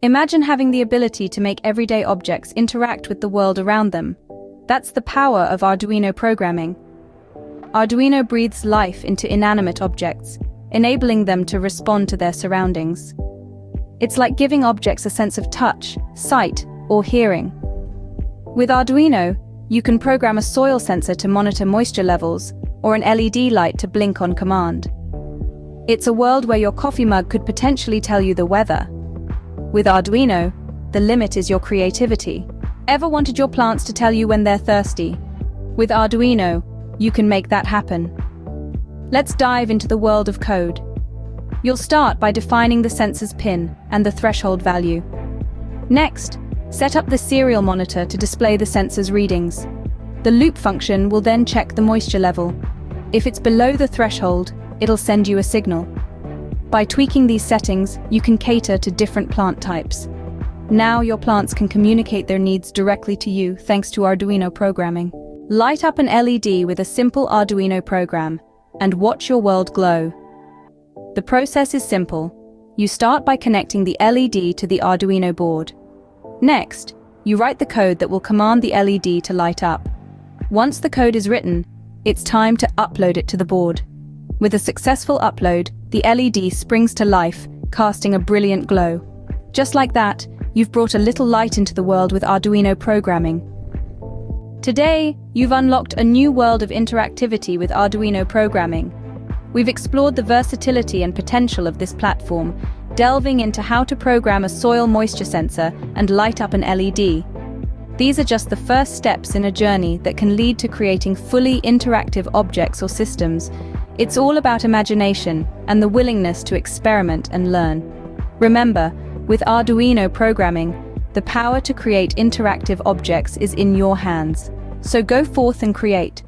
Imagine having the ability to make everyday objects interact with the world around them. That's the power of Arduino programming. Arduino breathes life into inanimate objects, enabling them to respond to their surroundings. It's like giving objects a sense of touch, sight, or hearing. With Arduino, you can program a soil sensor to monitor moisture levels, or an LED light to blink on command. It's a world where your coffee mug could potentially tell you the weather. With Arduino, the limit is your creativity. Ever wanted your plants to tell you when they're thirsty? With Arduino, you can make that happen. Let's dive into the world of code. You'll start by defining the sensor's pin and the threshold value. Next, set up the serial monitor to display the sensor's readings. The loop function will then check the moisture level. If it's below the threshold, it'll send you a signal. By tweaking these settings, you can cater to different plant types. Now your plants can communicate their needs directly to you thanks to Arduino programming. Light up an LED with a simple Arduino program and watch your world glow. The process is simple. You start by connecting the LED to the Arduino board. Next, you write the code that will command the LED to light up. Once the code is written, it's time to upload it to the board. With a successful upload, the LED springs to life, casting a brilliant glow. Just like that, you've brought a little light into the world with Arduino programming. Today, you've unlocked a new world of interactivity with Arduino programming. We've explored the versatility and potential of this platform, delving into how to program a soil moisture sensor and light up an LED. These are just the first steps in a journey that can lead to creating fully interactive objects or systems. It's all about imagination and the willingness to experiment and learn. Remember, with Arduino programming, the power to create interactive objects is in your hands. So go forth and create.